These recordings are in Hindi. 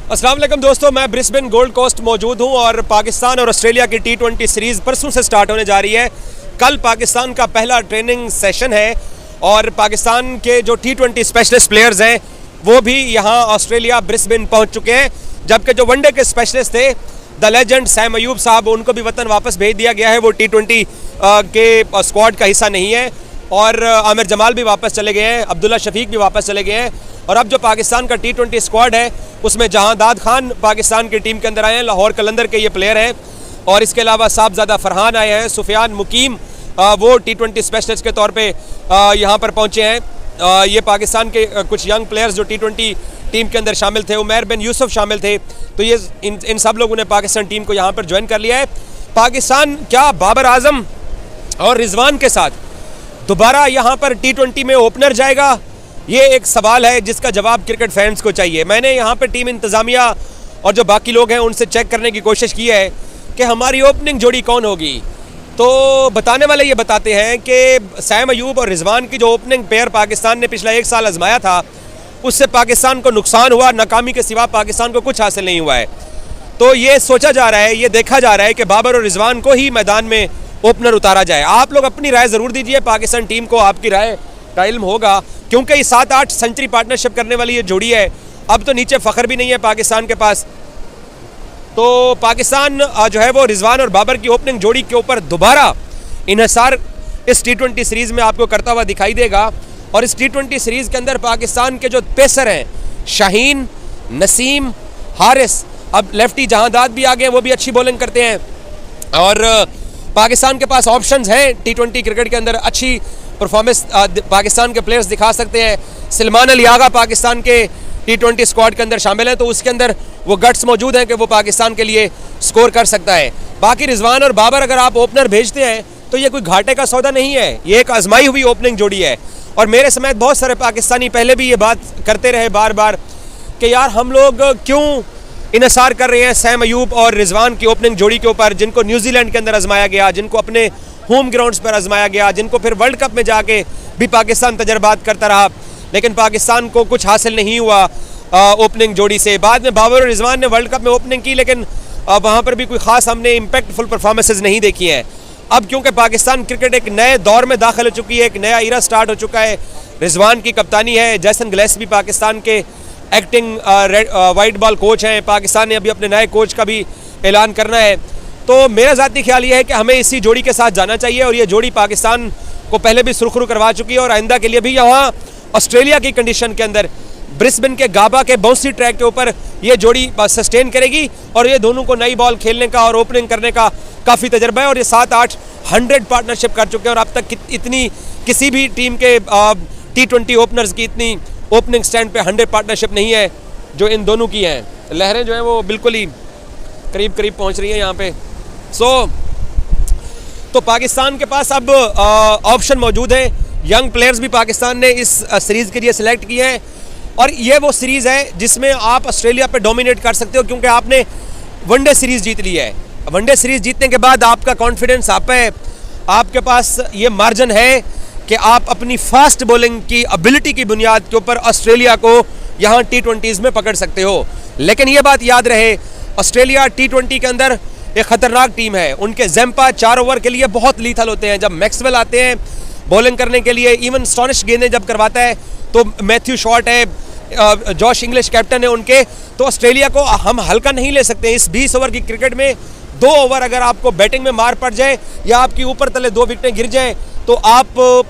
अस्सलाम वालेकुम दोस्तों, मैं ब्रिस्बेन गोल्ड कोस्ट मौजूद हूं और पाकिस्तान और ऑस्ट्रेलिया की T20 सीरीज़ परसों से स्टार्ट होने जा रही है। कल पाकिस्तान का पहला ट्रेनिंग सेशन है और पाकिस्तान के जो T20 स्पेशलिस्ट प्लेयर्स हैं वो भी यहां ऑस्ट्रेलिया ब्रिस्बेन पहुंच चुके हैं, जबकि जो वनडे के स्पेशलिस्ट थे द लेजेंड सैम अयूब साहब, उनको भी वतन वापस भेज दिया गया है। वो T20 के स्क्वाड का हिस्सा नहीं है और आमिर जमाल भी वापस चले गए हैं, अब्दुल्ला शफीक भी वापस चले गए हैं। और अब जो पाकिस्तान का T20 स्क्वाड है उसमें जहांदाद खान पाकिस्तान की टीम के अंदर आए हैं, लाहौर कलंदर के ये प्लेयर हैं। और इसके अलावा साहबजादा फरहान आए हैं, सुफियान मुकीम वो T20 स्पेशलिस्ट के तौर पे यहाँ पर पहुँचे हैं। ये पाकिस्तान के कुछ यंग प्लेयर्स जो T20 टीम के अंदर शामिल थे, उमैर बिन यूसुफ शामिल थे, तो ये इन सब लोगों ने पाकिस्तान टीम को यहाँ पर ज्वाइन कर लिया है। पाकिस्तान क्या बाबर आजम और रिजवान के साथ दोबारा यहाँ पर T20 में ओपनर जाएगा? ये एक सवाल है जिसका जवाब क्रिकेट फैंस को चाहिए। मैंने यहाँ पे टीम इंतज़ामिया और जो बाकी लोग हैं उनसे चेक करने की कोशिश की है कि हमारी ओपनिंग जोड़ी कौन होगी, तो बताने वाले ये बताते हैं कि सैम अयूब और रिजवान की जो ओपनिंग पेयर पाकिस्तान ने पिछला एक साल आजमाया था उससे पाकिस्तान को नुकसान हुआ, नाकामी के सिवा पाकिस्तान को कुछ हासिल नहीं हुआ है। तो ये सोचा जा रहा है, ये देखा जा रहा है कि बाबर और रिजवान को ही मैदान में ओपनर उतारा जाए। आप लोग अपनी राय ज़रूर दीजिए, पाकिस्तान टीम को आपकी राय का इल्म होगा, क्योंकि ये 7-8 सेंचुरी पार्टनरशिप करने वाली ये जोड़ी है। अब तो नीचे फ़ख्र भी नहीं है पाकिस्तान के पास, तो पाकिस्तान जो है वो रिजवान और बाबर की ओपनिंग जोड़ी के ऊपर दोबारा इन्हिसार इस T20 सीरीज़ में आपको करता हुआ दिखाई देगा। और इस T20 सीरीज़ के अंदर पाकिस्तान के जो पेसर हैं शाहीन, नसीम, हारिस, अब लेफ्टी जहांदाद भी आ गए, वो भी अच्छी बॉलिंग करते हैं। और पाकिस्तान के पास ऑप्शंस हैं T20 क्रिकेट के अंदर, अच्छी परफॉर्मेंस पाकिस्तान के प्लेयर्स दिखा सकते हैं। सलमान अली आगा पाकिस्तान के T20 स्क्वाड के अंदर शामिल हैं, तो उसके अंदर वो गट्स मौजूद हैं कि वो पाकिस्तान के लिए स्कोर कर सकता है। बाकी रिजवान और बाबर अगर आप ओपनर भेजते हैं तो ये कोई घाटे का सौदा नहीं है, ये एक आजमाई हुई ओपनिंग जोड़ी है। और मेरे समेत बहुत सारे पाकिस्तानी पहले भी ये बात करते रहे बार बार कि यार हम लोग क्यों इन्हिसार कर रहे हैं सैम अयूब और रिजवान की ओपनिंग जोड़ी के ऊपर, जिनको न्यूजीलैंड के अंदर आजमाया गया, जिनको अपने होम ग्राउंड्स पर आजमाया गया, जिनको फिर वर्ल्ड कप में जाके भी पाकिस्तान तजर्बात करता रहा, लेकिन पाकिस्तान को कुछ हासिल नहीं हुआ ओपनिंग जोड़ी से। बाद में बाबर और रिजवान ने वर्ल्ड कप में ओपनिंग की, लेकिन वहाँ पर भी कोई ख़ास हमने इम्पैक्टफुल परफॉर्मेंसेज नहीं देखी हैं। अब क्योंकि पाकिस्तान क्रिकेट एक नए दौर में दाखिल हो चुकी है, एक नया ईरा स्टार्ट हो चुका है, रिजवान की कप्तानी है, जैसन गिलेस्पी पाकिस्तान के एक्टिंग वाइट बॉल कोच हैं, पाकिस्तान ने अभी अपने नए कोच का भी ऐलान करना है। तो मेरा ज़ाती ख्याल ये है कि हमें इसी जोड़ी के साथ जाना चाहिए और ये जोड़ी पाकिस्तान को पहले भी सुरखरू करवा चुकी है और आइंदा के लिए भी यहाँ ऑस्ट्रेलिया की कंडीशन के अंदर ब्रिस्बेन के गाबा के बाउंसी ट्रैक के ऊपर ये जोड़ी सस्टेन करेगी। और ये दोनों को नई बॉल खेलने का और ओपनिंग करने का काफ़ी तजर्बा है और ये 7-8 100 पार्टनरशिप कर चुके हैं और अब तक इतनी किसी भी टीम के T20 ओपनर्स की इतनी ओपनिंग स्टैंड पे 100 पार्टनरशिप नहीं है जो इन दोनों की हैं। लहरें जो हैं वो बिल्कुल ही करीब करीब पहुंच रही हैं यहाँ पे। तो पाकिस्तान के पास अब ऑप्शन मौजूद है, यंग प्लेयर्स भी पाकिस्तान ने इस सीरीज़ के लिए सिलेक्ट किए हैं और ये वो सीरीज़ है जिसमें आप ऑस्ट्रेलिया पे डोमिनेट कर सकते हो, क्योंकि आपने वनडे सीरीज़ जीत ली है। वनडे सीरीज़ जीतने के बाद आपका कॉन्फिडेंस आप है, आपके पास ये मार्जिन है कि आप अपनी फास्ट बॉलिंग की एबिलिटी की बुनियाद के ऊपर ऑस्ट्रेलिया को यहाँ T20s में पकड़ सकते हो। लेकिन ये बात याद रहे, ऑस्ट्रेलिया T20 के अंदर एक ख़तरनाक टीम है। उनके जैम्पा 4 ओवर के लिए बहुत लीथल होते हैं। जब मैक्सवेल आते हैं बॉलिंग करने के लिए, इवन स्टॉनिश गेंदें जब करवाता है, तो मैथ्यू शॉर्ट है, जॉश इंग्लिश कैप्टन है उनके, तो ऑस्ट्रेलिया को हम हल्का नहीं ले सकते। इस 20 ओवर की क्रिकेट में 2 ओवर अगर आपको बैटिंग में मार पड़ जाए या आपकी ऊपर तले 2 विकेटें गिर जाएँ तो आप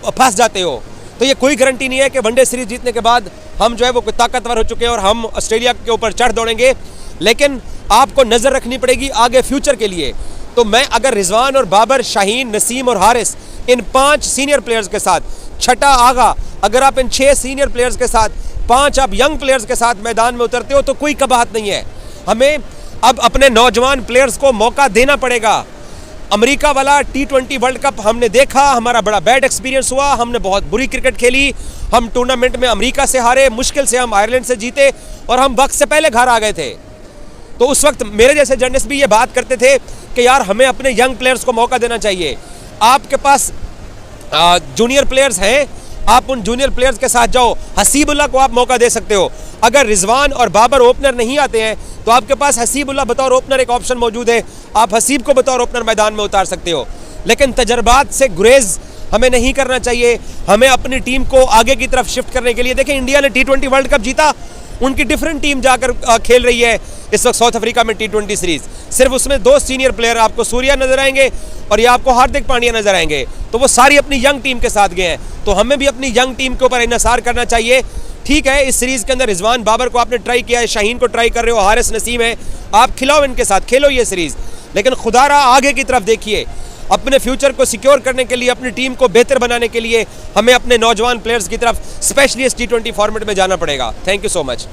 फंस जाते हो। तो ये कोई गारंटी नहीं है कि वनडे सीरीज जीतने के बाद हम जो है वो कोई ताकतवर हो चुके हैं और हम ऑस्ट्रेलिया के ऊपर चढ़ दौड़ेंगे, लेकिन आपको नज़र रखनी पड़ेगी आगे फ्यूचर के लिए। तो मैं अगर रिजवान और बाबर, शाहीन, नसीम और हारिस, इन 5 सीनियर प्लेयर्स के साथ, छठा आगा, अगर आप इन 6 सीनियर प्लेयर्स के साथ 5 आप यंग प्लेयर्स के साथ मैदान में उतरते हो तो कोई कबाहत नहीं है। हमें अब अपने नौजवान प्लेयर्स को मौका देना पड़ेगा। अमेरिका वाला T20 वर्ल्ड कप हमने देखा, हमारा बड़ा बैड एक्सपीरियंस हुआ, हमने बहुत बुरी क्रिकेट खेली, हम टूर्नामेंट में अमेरिका से हारे, मुश्किल से हम आयरलैंड से जीते और हम वक्त से पहले घर आ गए थे। तो उस वक्त मेरे जैसे जर्नलिस्ट भी ये बात करते थे कि यार हमें अपने यंग प्लेयर्स को मौका देना चाहिए। आपके पास जूनियर प्लेयर्स हैं, आप उन जूनियर प्लेयर्स के साथ जाओ, हसीबुल्ला को आप मौका दे सकते हो, अगर रिजवान और बाबर ओपनर नहीं आते हैं तो आपके पास हसीबुल्लाह बतौर ओपनर एक ऑप्शन मौजूद है, आप हसीब को बतौर ओपनर मैदान में उतार सकते हो। लेकिन तजर्बात से गुरेज हमें नहीं करना चाहिए, हमें अपनी टीम को आगे की तरफ शिफ्ट करने के लिए, देखें इंडिया ने T20 वर्ल्ड कप जीता, उनकी डिफरेंट टीम जाकर खेल रही है इस वक्त साउथ अफ्रीका में T20 सीरीज। सिर्फ उसमें 2 सीनियर प्लेयर आपको सूर्या नजर आएंगे और या आपको हार्दिक पांड्या नजर आएंगे, तो वो सारी अपनी यंग टीम के साथ गए हैं। तो हमें भी अपनी यंग टीम के ऊपर इन्हिसार करना चाहिए। ठीक है, इस सीरीज के अंदर रिजवान बाबर को आपने ट्राई किया है, शाहीन को ट्राई कर रहे हो, हारिस नसीम है, आप खिलाओ इनके साथ, खेलो ये सीरीज, लेकिन खुदारा आगे की तरफ देखिए। अपने फ्यूचर को सिक्योर करने के लिए, अपनी टीम को बेहतर बनाने के लिए हमें अपने नौजवान प्लेयर्स की तरफ स्पेशली इस T20 फॉर्मेट में जाना पड़ेगा। Thank you so much.